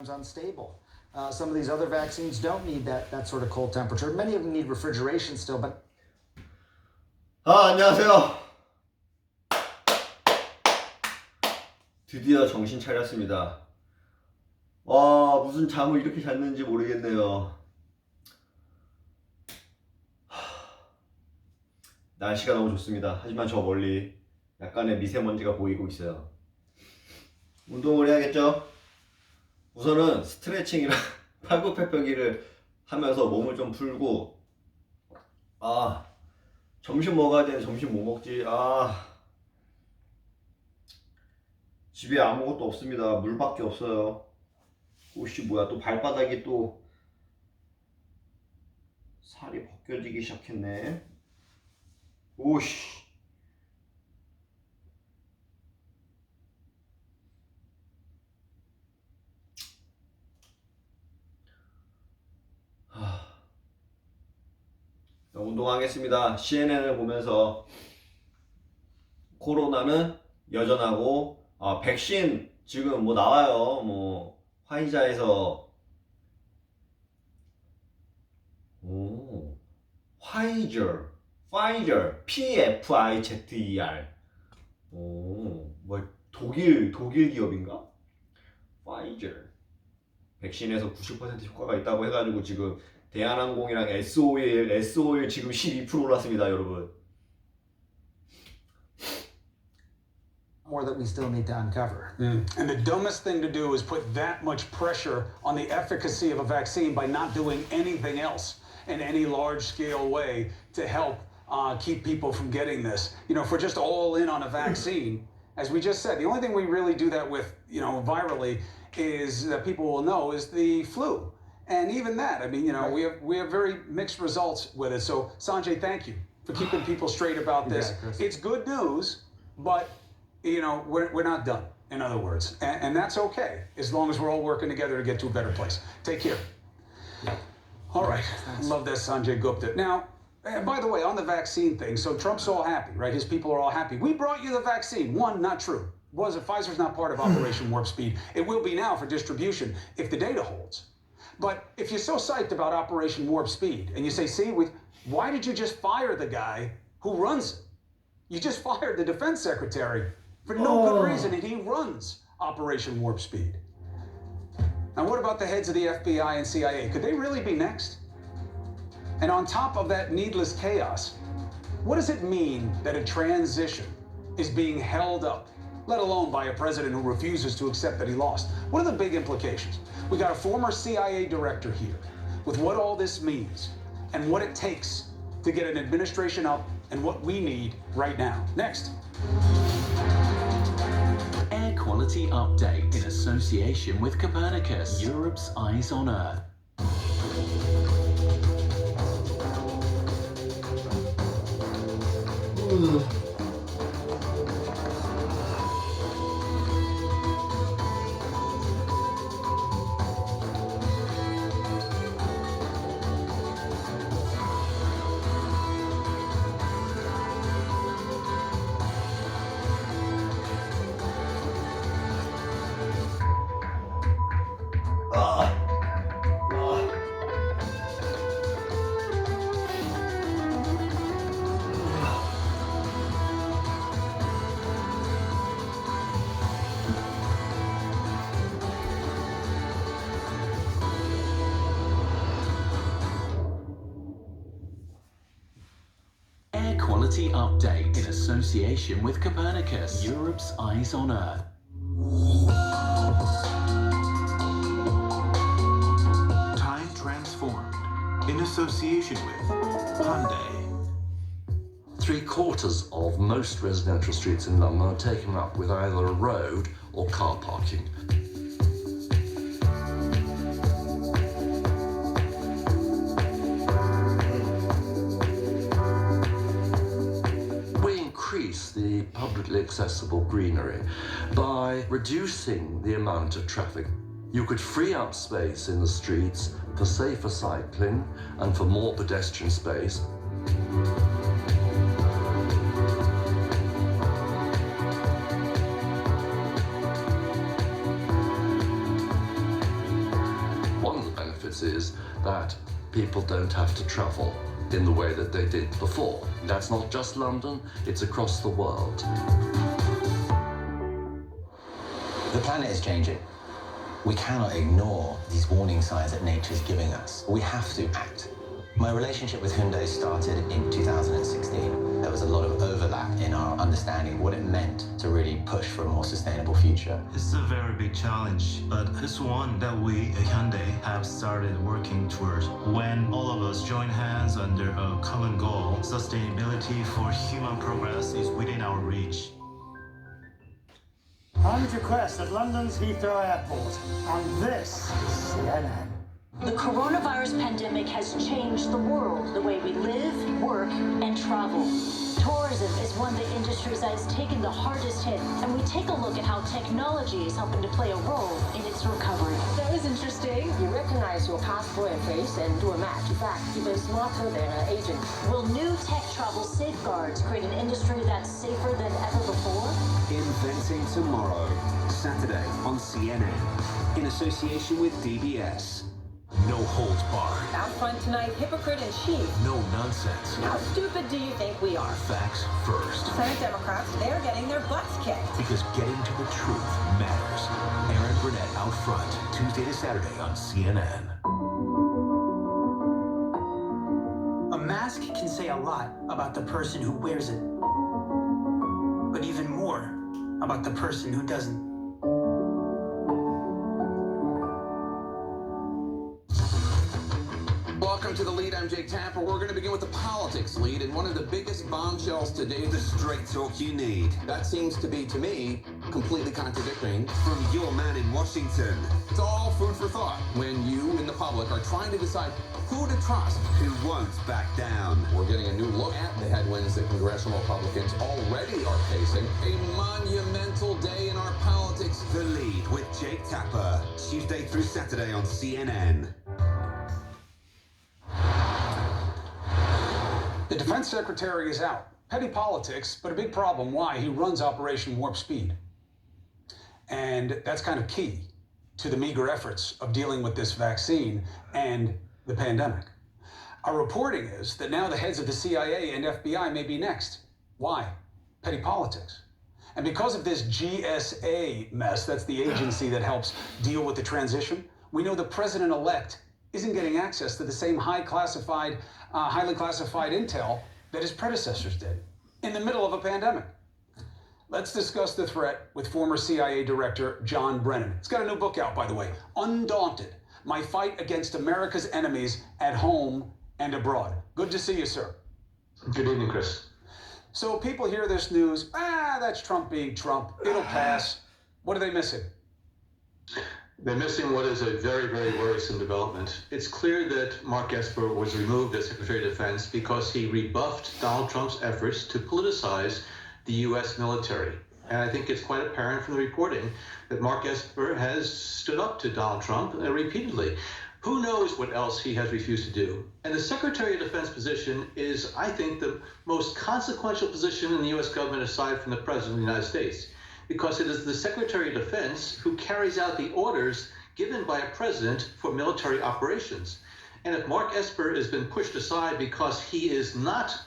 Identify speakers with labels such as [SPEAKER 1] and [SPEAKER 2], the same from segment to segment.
[SPEAKER 1] unstable. Some of these other vaccines don't need that sort of cold temperature. Many of them need refrigeration still, but.
[SPEAKER 2] 안녕하세요. 드디어 정신 차렸습니다. 무슨 잠을 이렇게 잤는지 모르겠네요. 날씨가 너무 좋습니다. 하지만 저 멀리 약간의 미세먼지가 보이고 있어요. 운동을 해야겠죠? 우선은 스트레칭이랑 팔굽혀펴기를 하면서 몸을 좀 풀고, 점심 먹어야 되는데 점심 뭐 먹지? 집에 아무것도 없습니다. 물밖에 없어요. 오씨, 뭐야, 또 발바닥이 또 살이 벗겨지기 시작했네. 오씨. 운동하겠습니다. CNN을 보면서 코로나는 여전하고, 백신 지금 뭐 나와요. 뭐 화이자에서 파이저 PFIZER 뭐 독일 기업인가? 파이저 백신에서 90% 효과가 있다고 해가지고 지금 대한항공이랑 SO일 지금 12% 올랐습니다, 여러분.
[SPEAKER 1] More that we still need to uncover.
[SPEAKER 3] And the dumbest thing to do is put that much pressure on the efficacy of a vaccine by not doing anything else in any large-scale way to help keep people from getting this. You know, if we're just all in on a vaccine, as we just said, the only thing we really do that with, virally, is that people will know is the flu. And even that, I mean, we have very mixed results with it. So, Sanjay, thank you for keeping people straight about this. It's good news, but we're not done, in other words. And that's okay, as long as we're all working together to get to a better place. Take care. All right. Love that, Sanjay Gupta. Now, by the way, on the vaccine thing, so Trump's all happy, right? His people are all happy. We brought you the vaccine. One, not true. Pfizer's not part of Operation Warp Speed. It will be now for distribution if the data holds. But if you're so psyched about Operation Warp Speed, and you say, why did you just fire the guy who runs it? You just fired the defense secretary for no good reason, and he runs Operation Warp Speed. Now, what about the heads of the FBI and CIA? Could they really be next? And on top of that needless chaos, what does it mean that a transition is being held up, let alone by a president who refuses to accept that he lost? What are the big implications? We got a former CIA director here with what all this means and what it takes to get an administration up and what we need right now. Next.
[SPEAKER 4] Air quality update in association with Copernicus, Europe's eyes on Earth. Quality update in association with Copernicus, Europe's eyes on Earth.
[SPEAKER 5] Time transformed in association with Hyundai.
[SPEAKER 6] 3/4 of most residential streets in London are taken up with either a road or car parking. Increase the publicly accessible greenery by reducing the amount of traffic. You could free up space in the streets for safer cycling and for more pedestrian space. benefit is that people don't have to travel in the way that they did before. That's not just London, it's across the world.
[SPEAKER 7] The planet is changing. We cannot ignore these warning signs that nature is giving us. We have to act. My relationship with Hyundai started in 2016. There was a lot of overlap in our understanding of what it meant to really push for a more sustainable future.
[SPEAKER 5] It's a very big challenge, but it's one that we at Hyundai have started working towards. When all of us join hands under a common goal, sustainability for human progress is within our reach.
[SPEAKER 8] I would request at London's Heathrow Airport, and this is CNN.
[SPEAKER 9] The coronavirus pandemic has changed the world, the way we live, work, and travel. Tourism is one of the industries that has taken the hardest hit, and we take a look at how technology is helping to play a role in its recovery.
[SPEAKER 10] That was interesting. You recognize your passport and face and do a match. In fact, even smarter than an agent.
[SPEAKER 9] Will new tech travel safeguards create an industry that's safer than ever before?
[SPEAKER 11] Inventing Tomorrow, Saturday on CNN, in association with DBS.
[SPEAKER 12] No holds barred.
[SPEAKER 10] Out front tonight, hypocrite in chief.
[SPEAKER 12] No nonsense.
[SPEAKER 10] How stupid do you think we are?
[SPEAKER 12] Facts first.
[SPEAKER 10] Senate Democrats, they're getting their butts kicked.
[SPEAKER 12] Because getting to the truth matters. Aaron Burnett out front, Tuesday to Saturday on CNN.
[SPEAKER 13] A mask can say a lot about the person who wears it, but even more about the person who doesn't.
[SPEAKER 14] Welcome to The Lead. I'm Jake Tapper. We're going to begin with the politics lead, and one of the biggest bombshells today, the straight talk you need. That seems to be, to me, completely contradicting from your man in Washington. It's all food for thought when you in the public are trying to decide who to trust, who won't back down. We're getting a new look at the headwinds that congressional Republicans already are facing. A monumental day in our politics. The Lead with Jake Tapper, Tuesday through Saturday on CNN.
[SPEAKER 3] The defense secretary is out. Petty politics, but a big problem. Why? He runs Operation Warp Speed. And that's kind of key to the meager efforts of dealing with this vaccine and the pandemic. Our reporting is that now the heads of the CIA and FBI may be next. Why? Petty politics. And because of this GSA mess, that's the agency that helps deal with the transition, we know the president-elect isn't getting access to the same highly classified intel that his predecessors did in the middle of a pandemic. Let's discuss the threat with former CIA Director John Brennan. He's got a new book out, by the way, Undaunted, My Fight Against America's Enemies at Home and Abroad. Good to see you, sir.
[SPEAKER 15] Good evening, Chris.
[SPEAKER 3] So people hear this news, that's Trump being Trump, it'll pass. What are they missing?
[SPEAKER 15] They're missing what is a very, very worrisome development. It's clear that Mark Esper was removed as Secretary of Defense because he rebuffed Donald Trump's efforts to politicize the U.S. military. And I think it's quite apparent from the reporting that Mark Esper has stood up to Donald Trump repeatedly. Who knows what else he has refused to do? And the Secretary of Defense position is, I think, the most consequential position in the U.S. government aside from the President of the United States, because it is the Secretary of Defense who carries out the orders given by a president for military operations. And if Mark Esper has been pushed aside because he is not,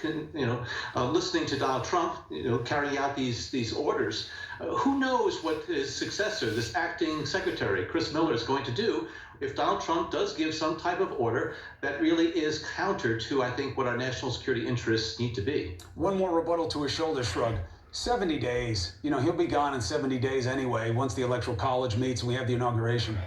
[SPEAKER 15] listening to Donald Trump, carrying out these orders, who knows what his successor, this acting secretary, Chris Miller, is going to do if Donald Trump does give some type of order that really is counter to, I think, what our national security interests need to be.
[SPEAKER 3] One more rebuttal to his shoulder shrug. 70 days. He'll be gone in 70 days anyway, once the Electoral College meets and we have the inauguration.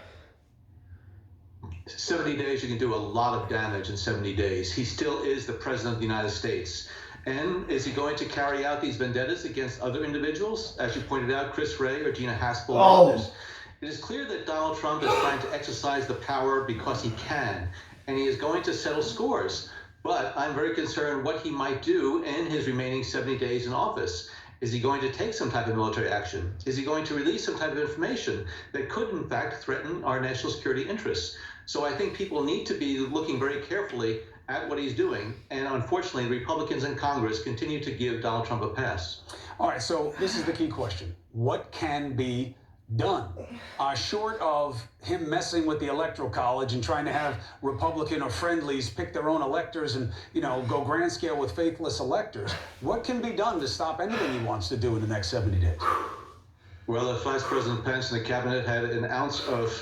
[SPEAKER 15] 70 days, you can do a lot of damage in 70 days. He still is the President of the United States. And is he going to carry out these vendettas against other individuals? As you pointed out, Chris Wray or Gina Haspel or others. It is clear that Donald Trump is trying to exercise the power because he can, and he is going to settle scores. But I'm very concerned what he might do in his remaining 70 days in office. Is he going to take some type of military action? Is he going to release some type of information that could, in fact, threaten our national security interests? So I think people need to be looking very carefully at what he's doing. And unfortunately, Republicans in Congress continue to give Donald Trump a pass.
[SPEAKER 3] All right, so this is the key question. What can be Done. Short of him messing with the Electoral College and trying to have Republican or friendlies pick their own electors and, go grand scale with faithless electors, what can be done to stop anything he wants to do in the next 70 days?
[SPEAKER 15] Well, if Vice President Pence and the cabinet had an ounce of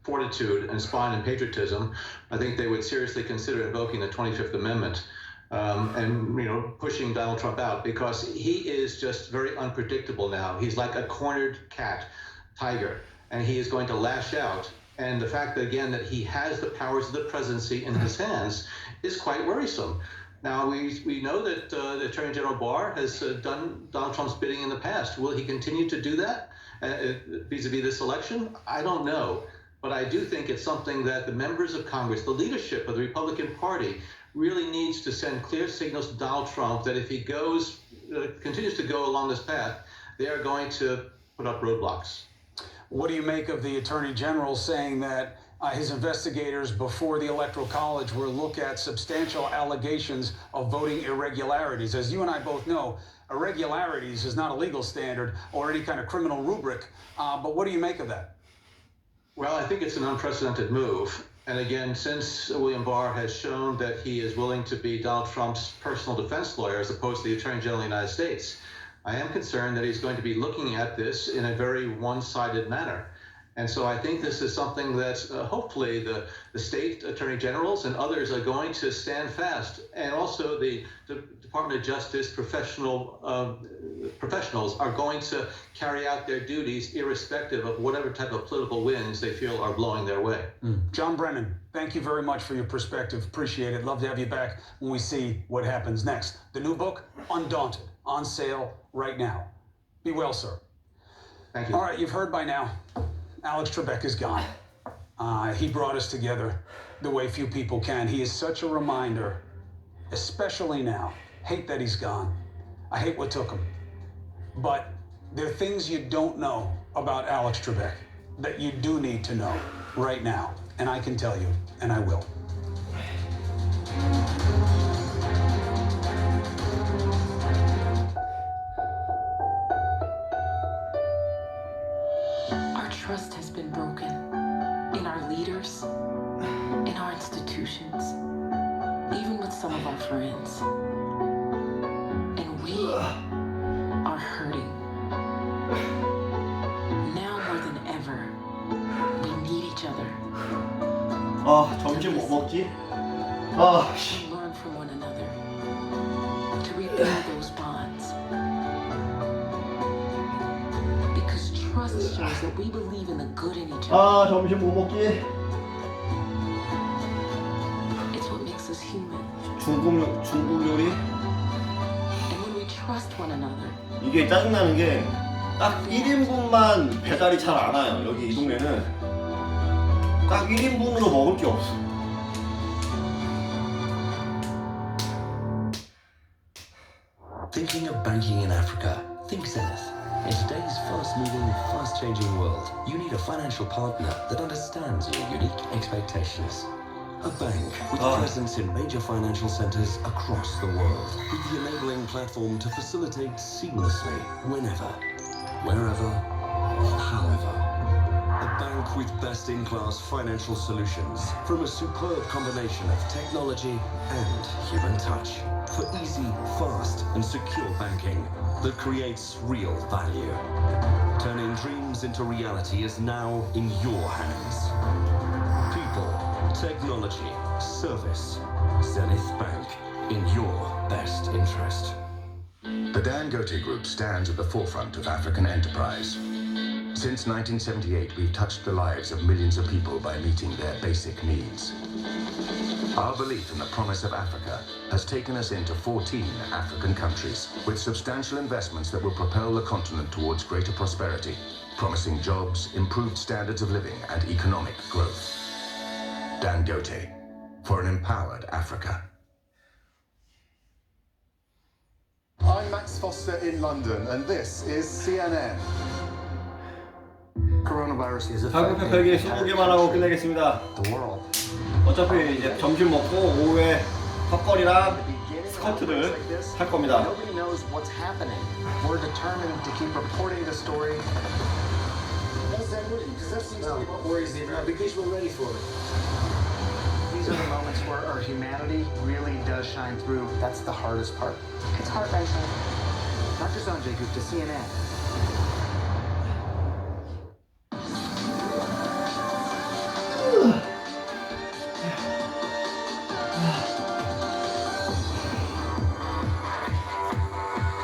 [SPEAKER 15] fortitude and spine and patriotism, I think they would seriously consider invoking the 25th Amendment and pushing Donald Trump out, because he is just very unpredictable now. He's like a cornered tiger, and he is going to lash out. And the fact that, again, that he has the powers of the presidency in his hands is quite worrisome. Now, we know that the Attorney General Barr has done Donald Trump's bidding in the past. Will he continue to do that vis-a-vis this election? I don't know. But I do think it's something that the members of Congress, the leadership of the Republican Party, really needs to send clear signals to Donald Trump that if he continues to go along this path, they are going to put up roadblocks.
[SPEAKER 3] What do you make of the Attorney General saying that his investigators before the Electoral College will look at substantial allegations of voting irregularities? As you and I both know, irregularities is not a legal standard or any kind of criminal rubric. But what do you make of that?
[SPEAKER 15] Well, I think it's an unprecedented move. And again, since William Barr has shown that he is willing to be Donald Trump's personal defense lawyer as opposed to the Attorney General of the United States, I am concerned that he's going to be looking at this in a very one-sided manner. And so I think this is something that hopefully the state attorney generals and others are going to stand fast. And also the Department of Justice professionals are going to carry out their duties irrespective of whatever type of political winds they feel are blowing their way.
[SPEAKER 3] John Brennan, thank you very much for your perspective. Appreciate it. Love to have you back when we see what happens next. The new book, Undaunted, on sale right now. Be well, sir.
[SPEAKER 15] Thank you.
[SPEAKER 3] All right, you've heard by now. Alex Trebek is gone. He brought us together the way few people can. He is such a reminder, especially now. Hate that he's gone. I hate what took him. But there are things you don't know about Alex Trebek that you do need to know right now. And I can tell you, and I will.
[SPEAKER 16] Trust has been broken in our leaders, in our institutions, even with some of our friends. And we are hurting. Now more than ever, we need each other.
[SPEAKER 2] 점심 뭐 먹지?
[SPEAKER 16] To learn from one another, to rebuild those bonds. Trust shows that we believe in the good in each other.
[SPEAKER 2] 점심 뭐 먹지?
[SPEAKER 16] It's what makes us human.
[SPEAKER 2] 중국 요리?
[SPEAKER 16] And when we trust one another.
[SPEAKER 2] 이게 짜증나는 게 딱 1인분만 배달이 잘 안 와요. 여기 이 동네는 딱 1인분으로 먹을 게 없어.
[SPEAKER 17] Thinking of banking in Africa? Think Zenith. In today's fast-moving, fast-changing world, you need a financial partner that understands your unique expectations. A bank with a presence in major financial centers across the world, with the enabling platform to facilitate seamlessly, whenever, wherever, however. A bank with best-in-class financial solutions from a superb combination of technology and human touch for easy, fast, and secure banking that creates real value. Turning dreams into reality is now in your hands. People, technology, service. Zenith Bank, in your best interest.
[SPEAKER 18] The Dangote Group stands at the forefront of African enterprise. Since 1978, we've touched the lives of millions of people by meeting their basic needs. Our belief in the promise of Africa has taken us into 14 African countries, with substantial investments that will propel the continent towards greater prosperity, promising jobs, improved standards of living, and economic growth. Dangote, for an empowered Africa.
[SPEAKER 19] I'm Max Foster in London, and this is CNN. Coronavirus is
[SPEAKER 2] 한국 팬에게 15개만 하고 끝내겠습니다. 어차피 이제 점심 먹고 오후에 턱걸이랑 스쿼트를 할 겁니다.
[SPEAKER 1] Nobody knows what's happening. We're determined to keep reporting the story does that worry you? Because that seems to be what worries the American.
[SPEAKER 20] Because we're ready for it. These are the moments where our humanity really does shine through. That's the hardest part.
[SPEAKER 10] It's heart-wrenching.
[SPEAKER 20] Dr. Sanjay Gupta, CNN.